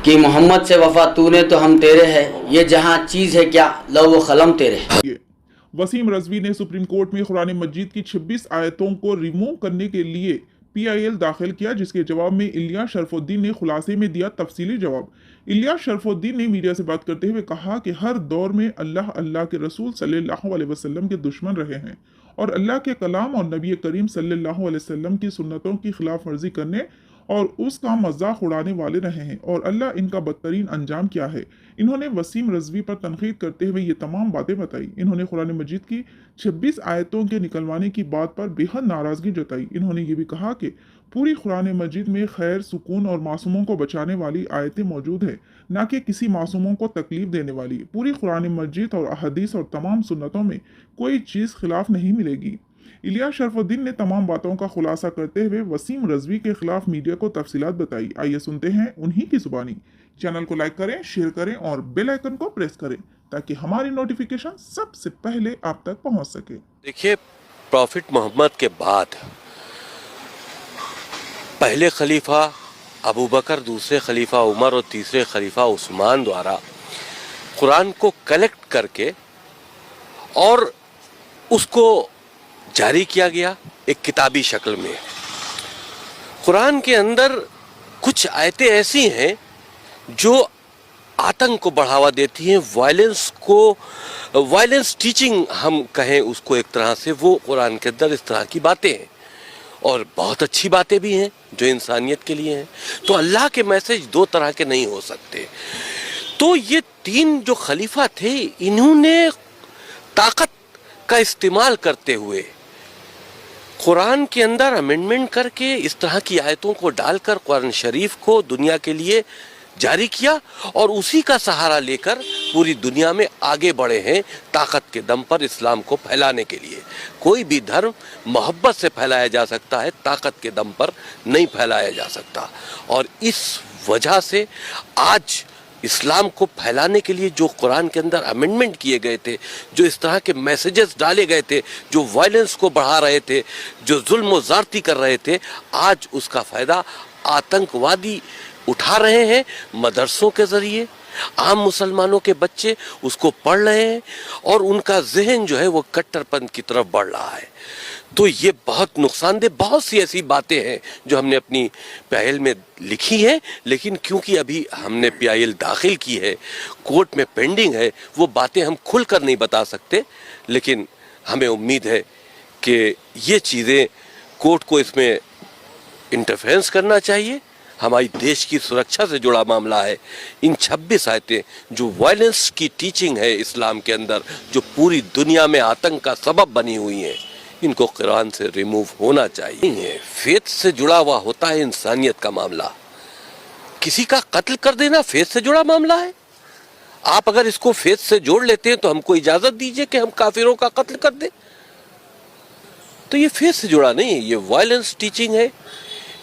कि मोहम्मद से वफा तूने तो हम तेरे है, ये जहाँ चीज़ है क्या लो वो कलम तेरे है। वसीम रजवी ने सुप्रीम कोर्ट में कुरान मजीद की 26 आयतों को रिमूव करने के लिए PIL दाखिल किया, जिसके जवाब में इलियास शरफुद्दीन ने खुलासे में दिया तफसीली जवाब। इलियास शरफुद्दीन ने मीडिया से बात करते हुए कहा कि हर दौर में अल्लाह के रसूल सल्लल्लाहु अलैहि वसल्लम के दुश्मन रहे हैं और अल्लाह के कलाम और नबी करीम सल्लल्लाहु अलैहि वसल्लम की सुन्नतों की खिलाफ वर्जी करने और उसका मजाक उड़ाने वाले रहे हैं और अल्लाह इनका बदतरीन अंजाम क्या है। इन्होंने वसीम रजवी पर तनकीद करते हुए ये तमाम बातें बताई। इन्होंने कुरान मजीद की 26 आयतों के निकलवाने की बात पर बेहद नाराजगी जताई। इन्होंने ये भी कहा कि पूरी कुरान मजीद में खैर, सुकून और मासूमों को बचाने वाली आयतें मौजूद है, न कि किसी मासूमों को तकलीफ देने वाली। पूरी कुरान मजीद और अहदीस और तमाम सुन्नतों में कोई चीज़ खिलाफ नहीं मिलेगी। इलियास शरफुद्दीन ने तमाम बातों का खुलासा करते हुए वसीम रजवी के खिलाफ मीडिया को तफसीलात बताई। आइए सुनते हैं उन्हीं की जुबानी। चैनल को लाइक करें, शेयर करें और बेल आइकन को प्रेस करें ताकि हमारी नोटिफिकेशन सबसे पहले आप तक पहुंच सके। देखिए, प्रॉफिट मोहम्मद के बाद पहले खलीफा अबू बकर, दूसरे खलीफा उमर और तीसरे खलीफा उस्मान द्वारा कुरान को कलेक्ट करके और उसको जारी किया गया एक किताबी शक्ल में। कुरान के अंदर कुछ आयतें ऐसी हैं जो आतंक को बढ़ावा देती हैं, वायलेंस टीचिंग हम कहें उसको एक तरह से, वो कुरान के अंदर इस तरह की बातें हैं और बहुत अच्छी बातें भी हैं जो इंसानियत के लिए हैं। तो अल्लाह के मैसेज दो तरह के नहीं हो सकते। तो ये तीन जो खलीफा थे, इन्होंने ताकत का इस्तेमाल करते हुए कुरान के अंदर अमेंडमेंट करके इस तरह की आयतों को डालकर कुरान शरीफ को दुनिया के लिए जारी किया और उसी का सहारा लेकर पूरी दुनिया में आगे बढ़े हैं ताकत के दम पर इस्लाम को फैलाने के लिए। कोई भी धर्म मोहब्बत से फैलाया जा सकता है, ताकत के दम पर नहीं फैलाया जा सकता। और इस वजह से आज इस्लाम को फैलाने के लिए जो कुरान के अंदर अमेंडमेंट किए गए थे, जो इस तरह के मैसेजेस डाले गए थे, जो वायलेंस को बढ़ा रहे थे, जो जुल्म और ज़्यादती कर रहे थे, आज उसका फ़ायदा आतंकवादी उठा रहे हैं। मदरसों के ज़रिए आम मुसलमानों के बच्चे उसको पढ़ रहे हैं और उनका जहन जो है वो कट्टरपंथ की तरफ बढ़ रहा है। तो ये बहुत नुकसानदेह, बहुत सी ऐसी बातें हैं जो हमने अपनी PIL में लिखी है, लेकिन क्योंकि अभी हमने PIL दाखिल की है, कोर्ट में पेंडिंग है, वो बातें हम खुलकर नहीं बता सकते। लेकिन हमें उम्मीद है कि ये चीज़ें कोर्ट को इसमें इंटरफेरेंस करना चाहिए। हमारी देश की सुरक्षा से जुड़ा मामला है। इन 26 आयतें जो वायलेंस की टीचिंग है इस्लाम के अंदर, जो पूरी दुनिया में आतंक का सबब बनी हुई है, इनको कुरान से रिमूव होना चाहिए। फेथ से जुड़ा हुआ होता है इंसानियत का मामला। किसी का कत्ल कर देना फेथ से जुड़ा मामला है। आप अगर इसको फेथ से जोड़ लेते हैं तो हमको इजाजत दीजिए कि हम काफिरों का कत्ल कर दें। तो ये फेथ से जुड़ा नहीं है, ये वायलेंस टीचिंग है।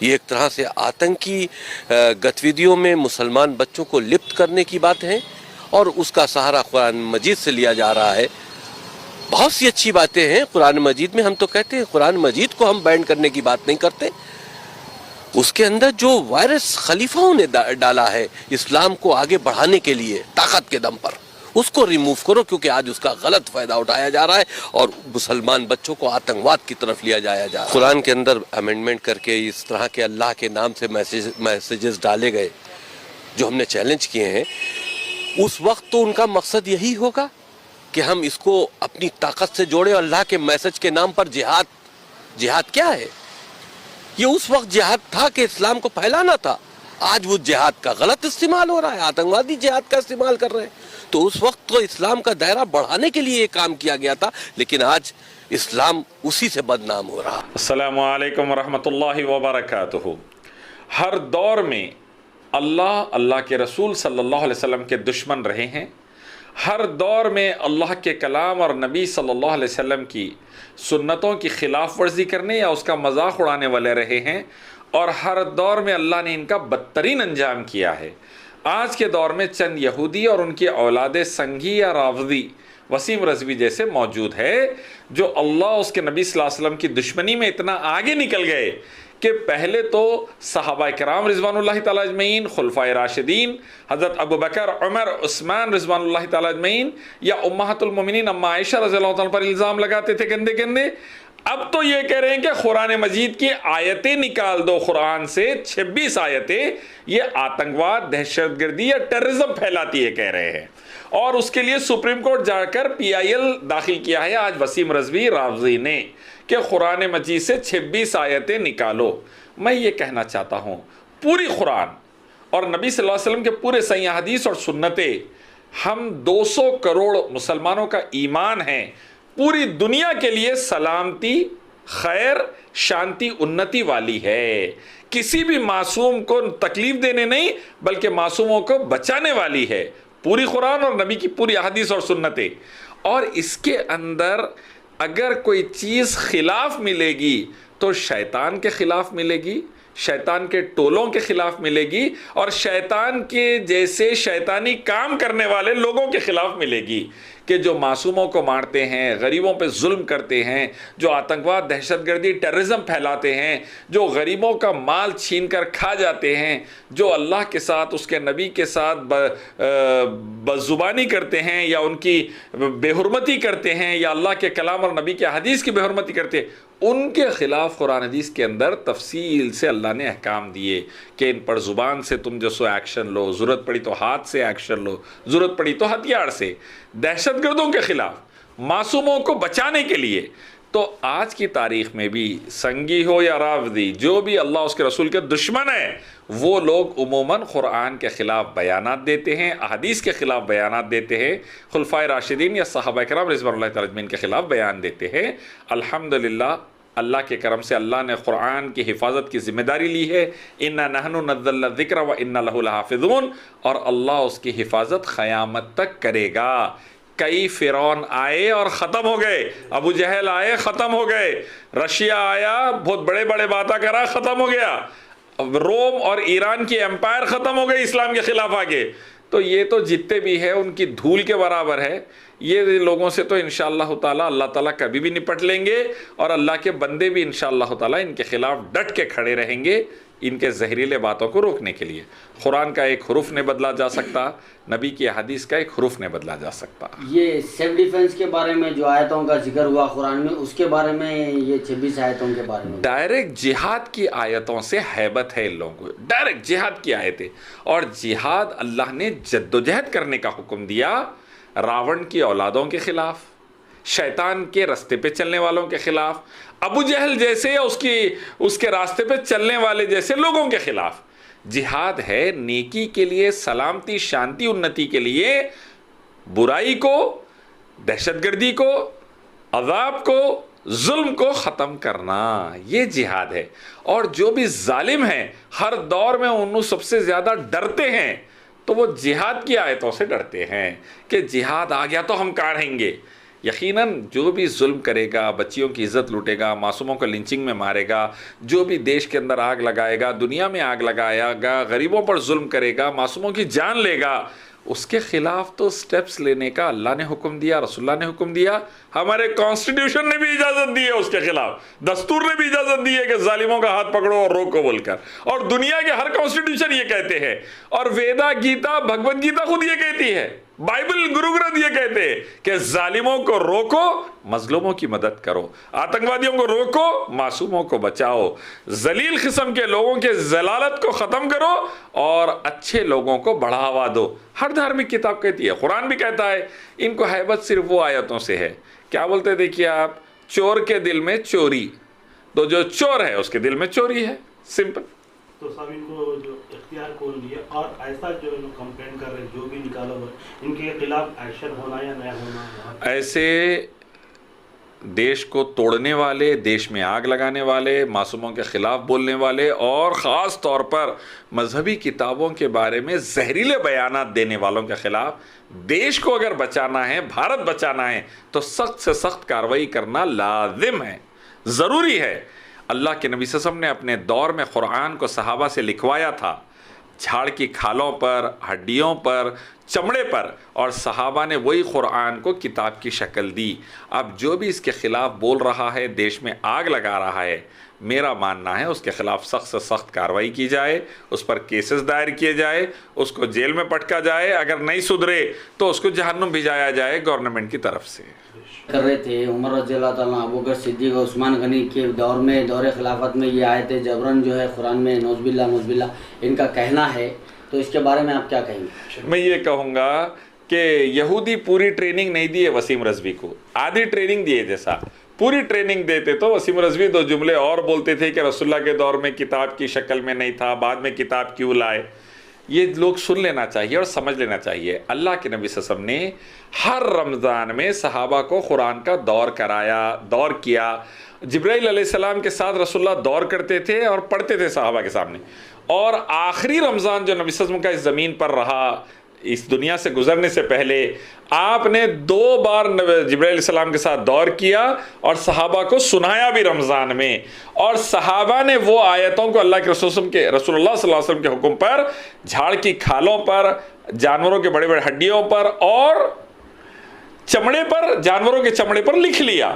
ये एक तरह से आतंकी गतिविधियों में मुसलमान बच्चों को लिप्त करने की बात है और उसका सहारा कुरान मजीद से लिया जा रहा है। बहुत सी अच्छी बातें हैं कुरान मजीद में। हम तो कहते हैं कुरान मजीद को हम बैन करने की बात नहीं करते। उसके अंदर जो वायरस खलीफाओं ने डाला है इस्लाम को आगे बढ़ाने के लिए ताकत के दम पर, उसको रिमूव करो, क्योंकि आज उसका गलत फायदा उठाया जा रहा है और मुसलमान बच्चों को आतंकवाद की तरफ लिया जाया जा रहा है। कुरान के अंदर अमेंडमेंट करके इस तरह के अल्लाह के नाम से मैसेजेस डाले गए जो हमने चैलेंज किए हैं, उस वक्त तो उनका मकसद यही होगा कि हम इसको अपनी ताकत से जोड़े। अल्लाह के मैसेज के नाम पर जिहाद क्या है? ये उस वक्त जिहाद था कि इस्लाम को फैलाना था। आज वो जिहाद का गलत इस्तेमाल हो रहा है, आतंकवादी जिहाद का इस्तेमाल कर रहे हैं। तो उस वक्त तो इस्लाम का दायरा बढ़ाने के लिए ये काम किया गया था, लेकिन आज इस्लाम उसी से बदनाम हो रहा। अस्सलामु अलैकुम वरहमतुल्लाहि वबरकातुहू। हर दौर में अल्लाह के रसूल सल्लल्लाहु अलैहि वसल्लम के दुश्मन रहे हैं। हर दौर में अल्लाह के कलाम और नबी सल्लल्लाहु अलैहि वसल्लम की सुन्नतों की खिलाफ वर्जी करने या उसका मजाक उड़ाने वाले रहे हैं और हर दौर में अल्लाह ने इनका बदतरीन अंजाम किया है। आज के दौर में चंद यहूदी और उनकी औलादे संघी या रावदी वसीम रजवी जैसे मौजूद है जो अल्लाह उसके नबी सल्लल्लाहु अलैहि वसल्लम की दुश्मनी में इतना आगे निकल गए कि पहले तो सहाबा किराम रिज़वानुल्लाहि ताला अजमईन, खुलफाए राशिदीन, हज़रत अबू बकर, उमर, उस्मान रिज़वानुल्लाहि ताला अजमईन या उम्महातुल मोमिनीन अम्मा आयशा रज़ियल्लाहु ताला पर इल्ज़ाम लगाते थे गंदे गंदे। अब तो ये कह रहे हैं कि कुरान मजीद की आयतें निकाल दो, कुरान से 26 आयतें ये आतंकवाद, दहशतगर्दी या टेररिज्म फैलाती है कह रहे हैं। और उसके लिए सुप्रीम कोर्ट जाकर PIL दाखिल किया है आज वसीम रज़वी रावजी ने कि कुरान मजीद से 26 आयतें निकालो। मैं ये कहना चाहता हूँ, पूरी कुरान और नबी सल्लल्लाहु अलैहि वसल्लम के पूरे सही हदीस और सुन्नतें, हम 200 करोड़ मुसलमानों का ईमान है, पूरी दुनिया के लिए सलामती, खैर, शांति, उन्नति वाली है। किसी भी मासूम को तकलीफ देने नहीं बल्कि मासूमों को बचाने वाली है पूरी कुरान और नबी की पूरी हदीस और सुन्नतें। और इसके अंदर अगर कोई चीज़ खिलाफ मिलेगी तो शैतान के खिलाफ मिलेगी, शैतान के टोलों के खिलाफ मिलेगी और शैतान के जैसे शैतानी काम करने वाले लोगों के खिलाफ मिलेगी कि जो मासूमों को मारते हैं, गरीबों पे जुल्म करते हैं, जो आतंकवाद, दहशतगर्दी, टेररिज्म फैलाते हैं, जो गरीबों का माल छीन कर खा जाते हैं, जो अल्लाह के साथ, उसके नबी के साथ बदजुबानी करते हैं या उनकी बेहुरमती करते हैं या अल्लाह के कलाम और नबी के हदीस की बेहुरमती करते हैं, उनके ख़िलाफ़ कुरान हदीस के अंदर तफसील से अल्लाह ने अहकाम दिए कि इन पर ज़ुबान से तुम जो सो एक्शन लो, ज़रूरत पड़ी तो हाथ से एक्शन लो, ज़रूरत पड़ी तो हथियार से, दहशतगर्दों के ख़िलाफ़, मासूमों को बचाने के लिए। तो आज की तारीख़ में भी संगी हो या रावदी, जो भी अल्लाह उसके रसूल के दुश्मन है, वो लोग उमूमन कुरान के ख़िलाफ़ बयानात देते हैं, अहदीस के ख़िलाफ़ बयानात देते हैं, खुलफाए राशिदीन या सहाबा किराम रिज़वानुल्लाहि ताला अजमईन के ख़िलाफ़ बयान देते हैं। अल्हम्दुलिल्लाह, अल्लाह के करम से अल्लाह ने कुरान की हिफाजत की ज़िम्मेदारी ली है। इन्ना नहनु नज़्ज़लना ज़िक्र व इन्ना लहु लहाफ़िज़ून, और अल्लाह उसकी हिफाजत क़यामत तक करेगा। कई फ़िरौन आए और ख़त्म हो गए, अबू जहल आए, ख़त्म हो गए, रशिया आया, बहुत बड़े बड़े बातें करा, ख़त्म हो गया, रोम और ईरान की एम्पायर ख़त्म हो गई इस्लाम के ख़िलाफ़ आगे। तो ये तो जितने भी है उनकी धूल के बराबर है। ये लोगों से तो इंशाअल्लाह ताला अल्लाह ताला कभी भी निपट लेंगे और अल्लाह के बंदे भी इंशाअल्लाह ताला इनके ख़िलाफ़ डट के खड़े रहेंगे, इनके जहरीले बातों को रोकने के लिए। कुरान का एक हुरूफ ने बदला जा सकता, नबी की हदीस का एक हुरूफ ने बदला जा सकता। ये सेल्फ डिफेंस के बारे में जो आयतों का जिक्र हुआ कुरान में, उसके बारे में, ये 26 आयतों के बारे में, डायरेक्ट जिहाद की आयतों से हैबत है इन लोगों को, डायरेक्ट जिहाद की आयतें। और जिहाद अल्लाह ने जद्दोजहद करने का हुक्म दिया रावण की औलादों के खिलाफ, शैतान के रास्ते पे चलने वालों के खिलाफ, अबू जहल जैसे या उसके रास्ते पे चलने वाले जैसे लोगों के खिलाफ। जिहाद है नेकी के लिए, सलामती, शांति, उन्नति के लिए, बुराई को, दहशतगर्दी को, अजाब को, जुल्म को ख़त्म करना, ये जिहाद है। और जो भी जालिम हैं हर दौर में उन्होंने सबसे ज़्यादा डरते हैं तो वो जिहाद की आयतों से डरते हैं कि जिहाद आ गया तो हम काढ़ेंगे। यकीनन जो भी जुल्म करेगा, बच्चियों की इज़्ज़त लूटेगा, मासूमों को लिंचिंग में मारेगा, जो भी देश के अंदर आग लगाएगा, दुनिया में आग लगाएगा, गरीबों पर जुल्म करेगा, मासूमों की जान लेगा, उसके खिलाफ तो स्टेप्स लेने का अल्लाह ने हुक्म दिया, रसूलुल्लाह ने हुक्म दिया, हमारे कॉन्स्टिट्यूशन ने भी इजाज़त दी है उसके खिलाफ, दस्तूर ने भी इजाज़त दी है कि जालिमों का हाथ पकड़ो और रोको बोलकर। और दुनिया के हर कॉन्स्टिट्यूशन ये कहते हैं, और वेदा गीता, भगवद गीता खुद ये कहती है, बाइबल, गुरु ग्रंथ ये कहते हैं कि जालिमों को रोको, मजलूमों की मदद करो, आतंकवादियों को रोको, मासूमों को बचाओ, जलील किस्म के लोगों के जलालत को ख़त्म करो और अच्छे लोगों को बढ़ावा दो। हर धार्मिक किताब कहती है, कुरान भी कहता है। इनको हैबत सिर्फ वो आयतों से है, क्या बोलते देखिए आप, चोर के दिल में चोरी, तो जो चोर है उसके दिल में चोरी है, सिंपल। तो सब इनको जो इख्तियार कौन दिया, और ऐसा जो लोग कंप्लेन कर रहे हैं, जो भी निकाला हुआ, इनके खिलाफ एक्शन होना या नहीं होना? ऐसे देश को तोड़ने वाले, देश में आग लगाने वाले, मासूमों के खिलाफ बोलने वाले और ख़ास तौर पर मजहबी किताबों के बारे में जहरीले बयानात देने वालों के खिलाफ देश को अगर बचाना है, भारत बचाना है, तो सख्त से सख्त कार्रवाई करना लाजिम है, ज़रूरी है। अल्लाह के नबी सल्लल्लाहु अलैहि वसल्लम ने अपने दौर में कुरान को सहाबा से लिखवाया था, झाड़ की खालों पर, हड्डियों पर, चमड़े पर, और सहाबा ने वही कुरान को किताब की शक्ल दी। अब जो भी इसके ख़िलाफ़ बोल रहा है, देश में आग लगा रहा है, मेरा मानना है उसके ख़िलाफ़ सख्त से सख्त कार्रवाई की जाए, उस पर केसेस दायर किए जाए, उसको जेल में पटका जाए, अगर नहीं सुधरे तो उसको जहन्नुम भिजाया जाए गवर्नमेंट की तरफ से। कर रहे थे उमर रज़ियल्लाहु ताला अबू बकर सिद्दीक़ और उस्मान गनी के दौर में, दौरे खिलाफत में ये आए थे जबरन जो है कुरान में नौज़बिल्ला इनका कहना है, तो इसके बारे में आप क्या कहेंगे? मैं ये कहूँगा कि यहूदी पूरी ट्रेनिंग नहीं दी है वसीम रज़वी को, आधी ट्रेनिंग दिए। जैसा पूरी ट्रेनिंग देते तो वसीम रज़वी 2 जुमले और बोलते थे कि रसूलुल्लाह के दौर में किताब की शक्ल में नहीं था, बाद में किताब क्यों लाए। ये लोग सुन लेना चाहिए और समझ लेना चाहिए। अल्लाह के नबी सल्लल्लाहु अलैहि वसल्लम ने हर रमज़ान में सहाबा को कुरान का दौर किया। जिब्राइल अलैहिस्सलाम के साथ रसूलुल्लाह दौर करते थे और पढ़ते थे सहाबा के सामने। और आखिरी रमज़ान जो नबी सल्लल्लाहु अलैहि वसल्लम का इस ज़मीन पर रहा, इस दुनिया से गुजरने से पहले, आपने 2 बार जिब्राइल अलैहिस्सलाम के साथ दौर किया और सहाबा को सुनाया भी रमज़ान में। और सहाबा ने वो आयतों को अल्लाह के रसूलुल्लाह सल्लल्लाहु अलैहि वसल्लम के हुक्म पर, झाड़ की खालों पर, जानवरों के बड़े बड़े हड्डियों पर और चमड़े पर, जानवरों के चमड़े पर लिख लिया।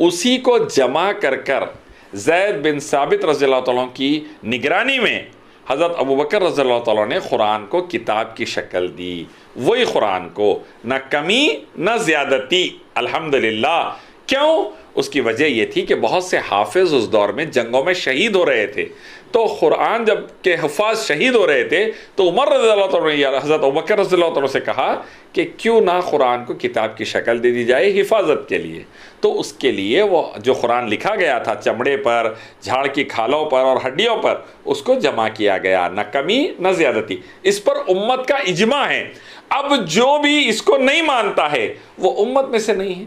उसी को जमा कर ज़ैद बिन साबित रज़ियल्लाहु ताला की निगरानी में हज़रत अबू बकर रज़ियल्लाहु ताला ने कुरान को किताब की शक्ल दी। वही कुरान को, न कमी न ज़्यादती, अल्हम्दुलिल्लाह। क्यों? उसकी वजह यह थी कि बहुत से हाफिज़ उस दौर में जंगों में शहीद हो रहे थे, तो कुरान जब के हुफ़ाज़ शहीद हो रहे थे तो उमर रज़ियल्लाहु ताला ने हज़रत अबू बकर रज़ियल्लाहु ताला से कहा कि क्यों ना कुरान को किताब की शक्ल दे दी जाए हिफाजत के लिए। तो उसके लिए वो जो कुरान लिखा गया था चमड़े पर, झाड़ की खालों पर और हड्डियों पर, उसको जमा किया गया, न कमी न ज़्यादती। इस पर उम्मत का इजमा है। अब जो भी इसको नहीं मानता है वो उम्मत में से नहीं है,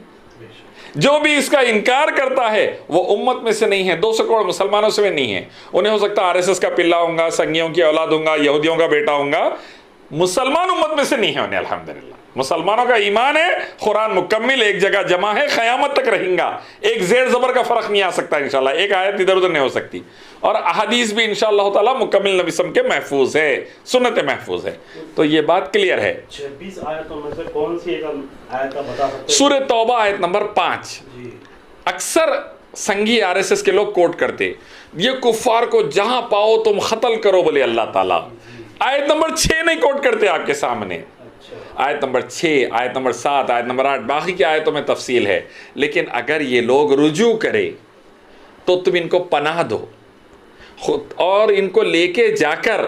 जो भी इसका इनकार करता है वो उम्मत में से नहीं है, 200 करोड़ मुसलमानों से भी नहीं है। उन्हें हो सकता है आरएसएस का पिल्ला होगा, संगियों की औलाद होगा, यहूदियों का बेटा होगा, मुसलमान उम्मत में से नहीं है उन्हें। अल्हम्दुलिल्लाह मुसलमानों का ईमान है, कुरान मुकम्मिल एक जगह जमा है, क़यामत तक रहेगा। एक ज़ेर ज़बर का फ़र्क नहीं आ सकता इंशाल्लाह, एक आयत इधर उधर नहीं हो सकती। और अहादीस भी इंशाअल्लाह ताला मुकम्मिल नबी सल्लल्लाहु अलैहि वसल्लम के महफूज है, सुन्नत महफूज है। तो ये बात क्लियर है। 26 आयतों में से कौन सी एक आयत बता सकते हैं? सूरह तौबा आयत नंबर 5। अक्सर संगी आरएसएस के लोग कोट करते, ये कुफ्फार को जहां पाओ तुम कत्ल करो बोले अल्लाह ताला। आयत नंबर 6 नहीं कोट करते आपके सामने, आयत नंबर 6, आयत नंबर 7, आयत नंबर 8, बाकी की आयतों में तफसील है। लेकिन अगर ये लोग रुजू करे तो तुम इनको पनाह दो और इनको लेके जाकर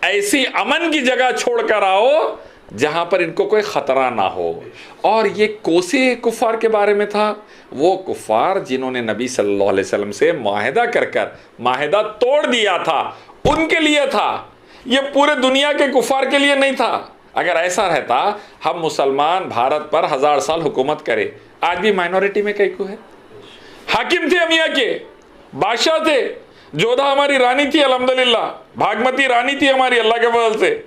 ऐसी अमन की जगह छोड़कर आओ जहां पर इनको कोई ख़तरा ना हो। और ये कोसे कुफ़ार के बारे में था, वो कुफ़ार जिन्होंने नबी सल्लल्लाहु अलैहि वसल्लम से माहिदा कर माहिदा तोड़ दिया था, उनके लिए था। ये पूरे दुनिया के कुफ़ार के लिए नहीं था। अगर ऐसा रहता, हम मुसलमान भारत पर 1000 साल हुकूमत करें, आज भी माइनॉरिटी में कई को है। हाकिम थे, अमिया के बादशाह थे, जोधा हमारी रानी थी, अल्हम्दुलिल्लाह, भागमती रानी थी हमारी, अल्लाह के फजल से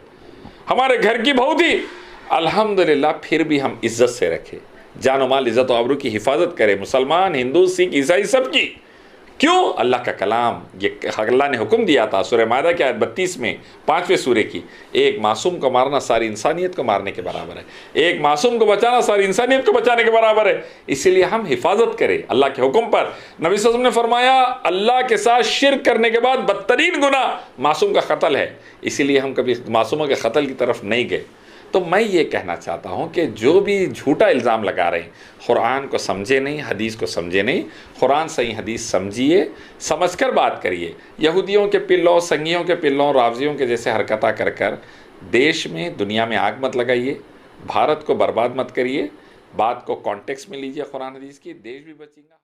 हमारे घर की बहू थी, अल्हम्दुलिल्लाह। फिर भी हम इज्जत से रखे, जान माल इज़्ज़त और आबरू की हिफाजत करें, मुसलमान, हिंदू, सिख, ईसाई सबकी। क्यों? अल्लाह का कलाम, ये अल्लाह ने हुक्म दिया था सूरह माइदा की आयत 32 में, 5वें सूरे की, एक मासूम को मारना सारी इंसानियत को मारने के बराबर है, एक मासूम को बचाना सारी इंसानियत को बचाने के बराबर है। इसीलिए हम हिफाजत करें अल्लाह के हुक्म पर। नबी सल्लल्लाहु अलैहि वसल्लम ने फरमाया, अल्लाह के साथ शिर्क करने के बाद बदतरीन गुनाह मासूम का कत्ल है। इसीलिए हम कभी मासूमों के कत्ल की तरफ नहीं गए। तो मैं ये कहना चाहता हूँ कि जो भी झूठा इल्ज़ाम लगा रहे हैं, कुरान को समझे नहीं, हदीस को समझे नहीं। कुरान सही हदीस समझिए, समझकर बात करिए। यहूदियों के पिल्लों, संगियों के पिल्लों, रावजियों के जैसे हरकता कर कर देश में, दुनिया में आग मत लगाइए, भारत को बर्बाद मत करिए। बात को कॉन्टेक्स्ट में लीजिए कुरान हदीस की, देश भी बचेगा।